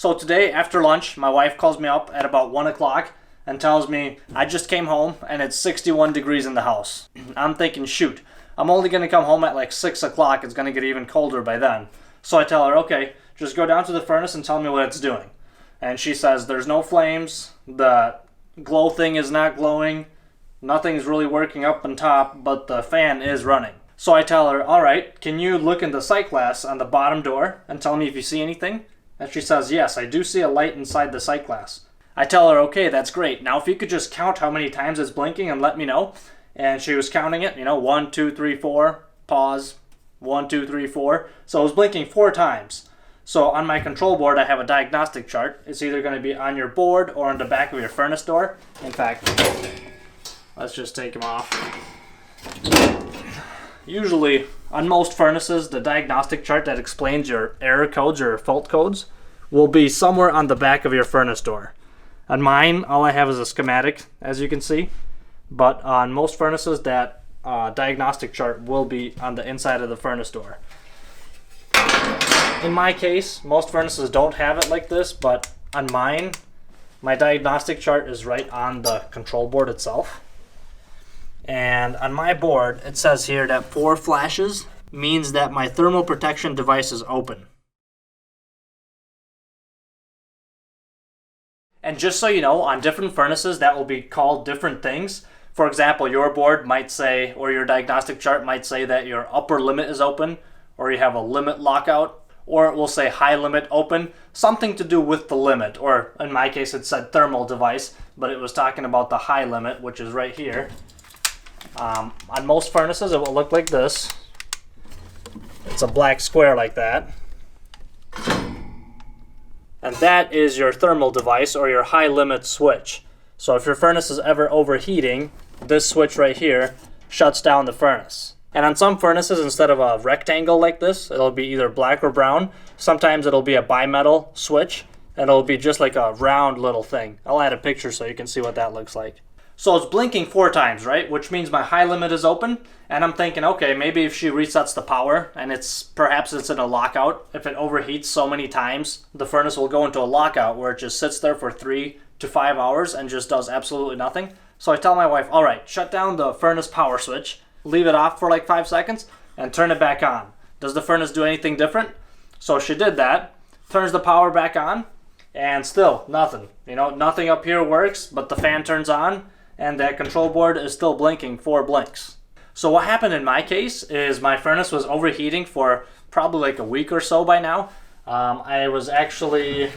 So today after lunch, my wife calls me up at about 1 o'clock and tells me I just came home and it's 61 degrees in the house. I'm thinking, shoot, I'm only going to come home at like 6 o'clock. It's going to get even colder by then. So I tell her, okay, just go down to the furnace and tell me what it's doing. And she says there's no flames, the glow thing is not glowing, nothing's really working up on top, but the fan is running. So I tell her, all right, can you look in the sight glass on the bottom door and tell me if you see anything? And she says, yes, I do see a light inside the sight glass. I tell her, okay, that's great. Now if you could just count how many times it's blinking and let me know. And she was counting it, 1, 2, 3, 4, pause, 1, 2, 3, 4. So it was blinking 4 times. So on my control board, I have a diagnostic chart. It's either going to be on your board or on the back of your furnace door. In fact, let's just take them off. Usually, on most furnaces, the diagnostic chart that explains your error codes or fault codes will be somewhere on the back of your furnace door. On mine, all I have is a schematic, as you can see. But on most furnaces, that diagnostic chart will be on the inside of the furnace door. In my case, most furnaces don't have it like this, but on mine, my diagnostic chart is right on the control board itself. And on my board, it says here that 4 flashes means that my thermal protection device is open. And just so you know, on different furnaces, that will be called different things. For example, your board might say, or your diagnostic chart might say that your upper limit is open, or you have a limit lockout, or it will say high limit open, something to do with the limit, or in my case it said thermal device, but it was talking about the high limit, which is right here. On most furnaces it will look like this. It's a black square like that. And that is your thermal device or your high limit switch. So if your furnace is ever overheating, this switch right here shuts down the furnace. And on some furnaces, instead of a rectangle like this, it'll be either black or brown. Sometimes it'll be a bimetal switch, and it'll be just like a round little thing. I'll add a picture so you can see what that looks like. So it's blinking 4 times, right? Which means my high limit is open, and I'm thinking, okay, maybe if she resets the power, and perhaps it's in a lockout, if it overheats so many times, the furnace will go into a lockout where it just sits there for 3 to 5 hours and just does absolutely nothing. So I tell my wife, all right, shut down the furnace power switch, leave it off for like 5 seconds, and turn it back on. Does the furnace do anything different? So she did that, turns the power back on, and still nothing. Nothing up here works, but the fan turns on, and that control board is still blinking 4 blinks. So what happened in my case is my furnace was overheating for probably like a week or so by now. I was actually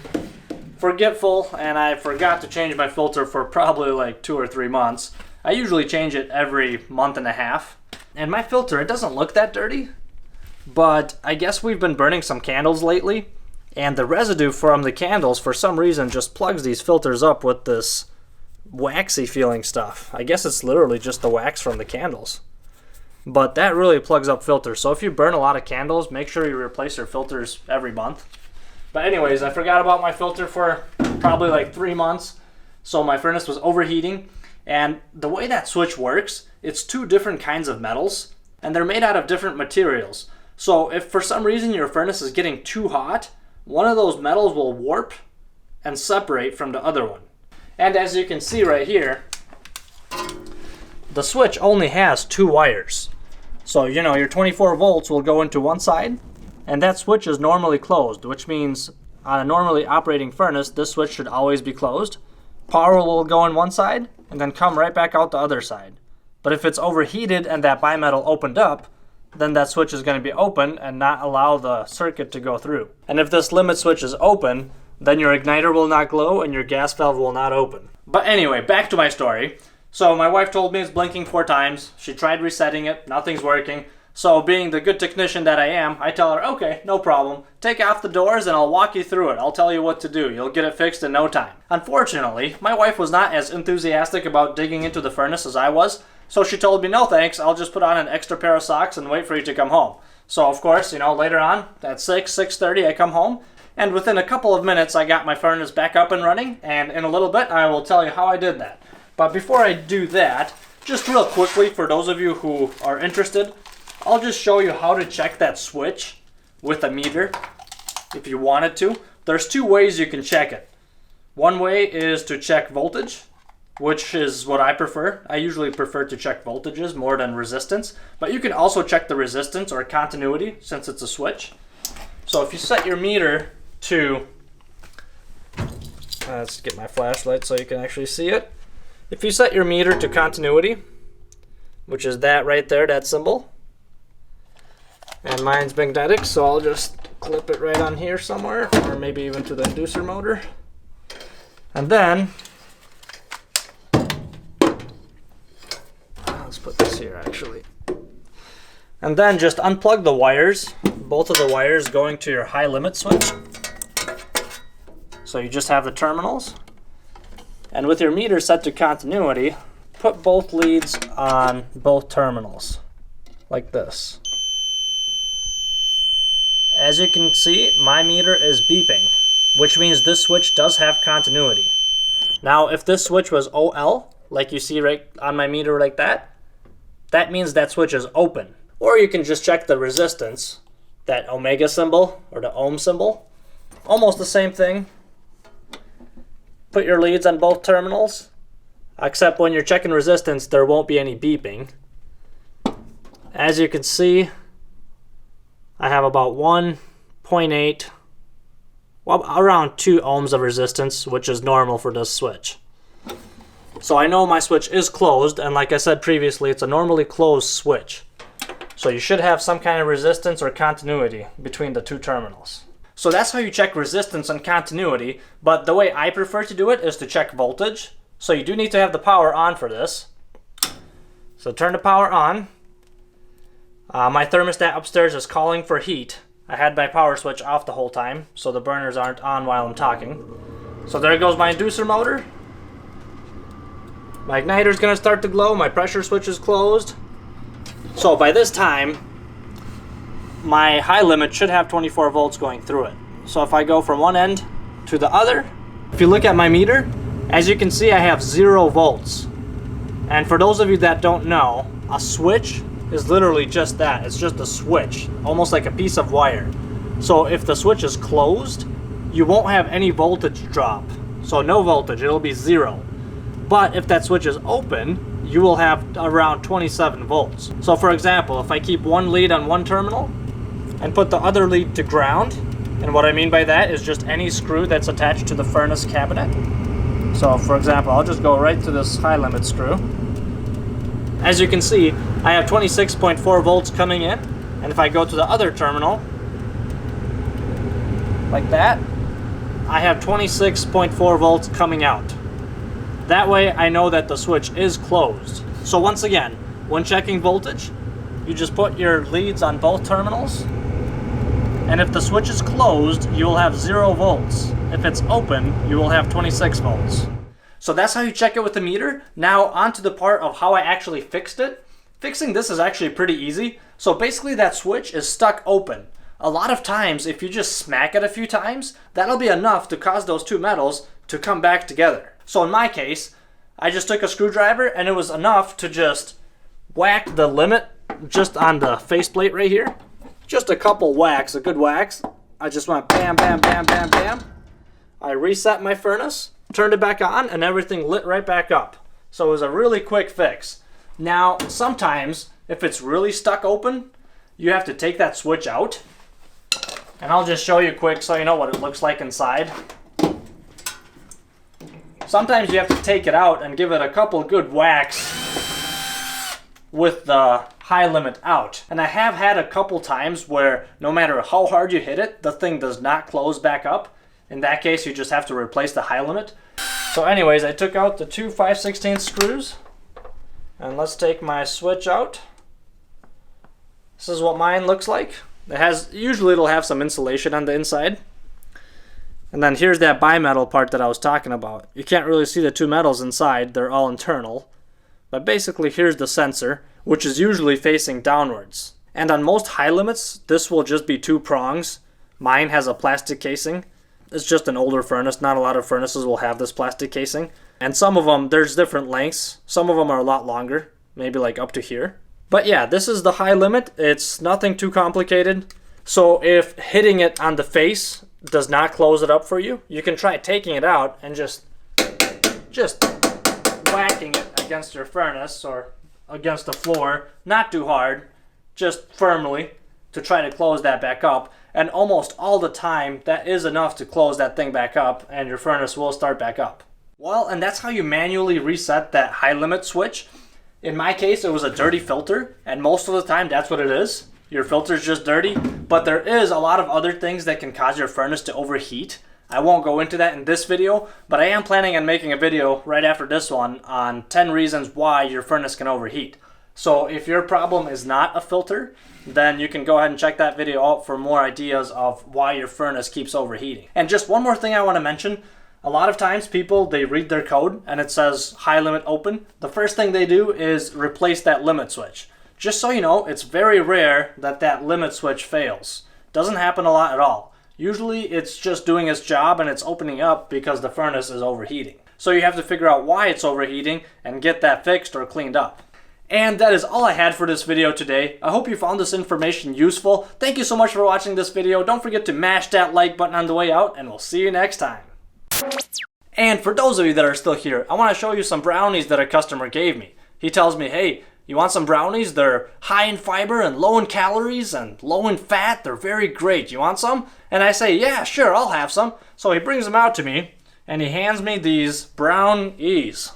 forgetful, and I forgot to change my filter for probably like 2 or 3 months. I usually change it every month and a half. And my filter, it doesn't look that dirty, but I guess we've been burning some candles lately, and the residue from the candles for some reason just plugs these filters up with this waxy feeling stuff. I guess it's literally just the wax from the candles. But that really plugs up filters. So if you burn a lot of candles, make sure you replace your filters every month. But anyways, I forgot about my filter for probably like 3 months. So my furnace was overheating. And the way that switch works, it's 2 different kinds of metals, and they're made out of different materials. So if for some reason your furnace is getting too hot, one of those metals will warp and separate from the other one. And as you can see right here, the switch only has 2 wires. So your 24 volts will go into one side, and that switch is normally closed, which means on a normally operating furnace, this switch should always be closed. Power will go on one side and then come right back out the other side. But if it's overheated and that bimetal opened up, then that switch is going to be open and not allow the circuit to go through. And if this limit switch is open, then your igniter will not glow and your gas valve will not open. But anyway, back to my story. So my wife told me it's blinking 4 times. She tried resetting it, nothing's working. So being the good technician that I am, I tell her, okay, no problem. Take off the doors and I'll walk you through it. I'll tell you what to do. You'll get it fixed in no time. Unfortunately, my wife was not as enthusiastic about digging into the furnace as I was. So she told me, no thanks, I'll just put on an extra pair of socks and wait for you to come home. So of course, later on, at 6:30, I come home. And within a couple of minutes, I got my furnace back up and running. And in a little bit, I will tell you how I did that. But before I do that, just real quickly, for those of you who are interested, I'll just show you how to check that switch with a meter if you wanted to. there's two ways you can check it. One way is to check voltage, which is what I prefer. I usually prefer to check voltages more than resistance, but you can also check the resistance or continuity since it's a switch. So if you set your meter to, let's get my flashlight so you can actually see it. If you set your meter to continuity, which is that right there, that symbol, and mine's magnetic, so I'll just clip it right on here somewhere, or maybe even to the inducer motor. And then, let's put this here actually. And then just unplug the wires, both of the wires going to your high limit switch. So you just have the terminals. And with your meter set to continuity, put both leads on both terminals, like this. As you can see, my meter is beeping, which means this switch does have continuity. Now, if this switch was OL, like you see right on my meter like that means that switch is open. Or you can just check the resistance, that omega symbol or the ohm symbol. Almost the same thing. Put your leads on both terminals, except when you're checking resistance, there won't be any beeping. As you can see, I have about 1.8, well, around 2 ohms of resistance, which is normal for this switch. So I know my switch is closed, and like I said previously, it's a normally closed switch. So you should have some kind of resistance or continuity between the two terminals. So that's how you check resistance and continuity, but the way I prefer to do it is to check voltage. So you do need to have the power on for this. So turn the power on. My thermostat upstairs is calling for heat. I had my power switch off the whole time, so the burners aren't on while I'm talking. So there goes my inducer motor. My igniter's gonna start to glow, my pressure switch is closed. So by this time, my high limit should have 24 volts going through it. So if I go from one end to the other, if you look at my meter, as you can see, I have 0 volts. And for those of you that don't know, a switch is literally just that. It's just a switch, almost like a piece of wire. So if the switch is closed, you won't have any voltage drop. So no voltage, it'll be 0. But if that switch is open, you will have around 27 volts. So for example, if I keep one lead on one terminal and put the other lead to ground, and what I mean by that is just any screw that's attached to the furnace cabinet. So for example, I'll just go right to this high limit screw. As you can see, I have 26.4 volts coming in, and if I go to the other terminal, like that, I have 26.4 volts coming out. That way I know that the switch is closed. So once again, when checking voltage, you just put your leads on both terminals, and if the switch is closed, you will have 0 volts. If it's open, you will have 26 volts. So that's how you check it with the meter. Now on to the part of how I actually fixed it. Fixing this is actually pretty easy. So basically that switch is stuck open. A lot of times, if you just smack it a few times, that'll be enough to cause those two metals to come back together. So in my case, I just took a screwdriver and it was enough to just whack the limit just on the faceplate right here. Just a couple whacks, a good whacks. I just went bam, bam, bam, bam, bam. I reset my furnace, turned it back on, and everything lit right back up. So it was a really quick fix. Now, sometimes, if it's really stuck open, you have to take that switch out. And I'll just show you quick so you know what it looks like inside. Sometimes you have to take it out and give it a couple good whacks with the high limit out. And I have had a couple times where no matter how hard you hit it, the thing does not close back up. In that case, you just have to replace the high limit. So anyways, I took out the two 5/16 screws. And let's take my switch out. This is what mine looks like. Usually it'll have some insulation on the inside. And then here's that bimetal part that I was talking about. You can't really see the two metals inside, they're all internal. But basically here's the sensor, which is usually facing downwards. And on most high limits, this will just be 2 prongs. Mine has a plastic casing. It's just an older furnace, not a lot of furnaces will have this plastic casing. And some of them, there's different lengths. Some of them are a lot longer, maybe like up to here. But yeah, this is the high limit. It's nothing too complicated. So if hitting it on the face does not close it up for you, you can try taking it out and just whacking it against your furnace or against the floor, not too hard, just firmly, to try to close that back up. And almost all the time, that is enough to close that thing back up and your furnace will start back up. Well, and that's how you manually reset that high limit switch. In my case, it was a dirty filter, and most of the time that's what it is. Your filter's just dirty, but there is a lot of other things that can cause your furnace to overheat. I won't go into that in this video, but I am planning on making a video right after this one on 10 reasons why your furnace can overheat. So if your problem is not a filter, then you can go ahead and check that video out for more ideas of why your furnace keeps overheating. And just one more thing I want to mention. A lot of times people, they read their code and it says high limit open. The first thing they do is replace that limit switch. Just so you know, it's very rare that that limit switch fails. Doesn't happen a lot at all. Usually it's just doing its job and it's opening up because the furnace is overheating. So you have to figure out why it's overheating and get that fixed or cleaned up. And that is all I had for this video today. I hope you found this information useful. Thank you so much for watching this video. Don't forget to mash that like button on the way out, and we'll see you next time. And for those of you that are still here, I want to show you some brownies that a customer gave me. He tells me, hey, you want some brownies? They're high in fiber and low in calories and low in fat. They're very great. You want some? And I say, yeah, sure, I'll have some. So he brings them out to me and he hands me these brownies.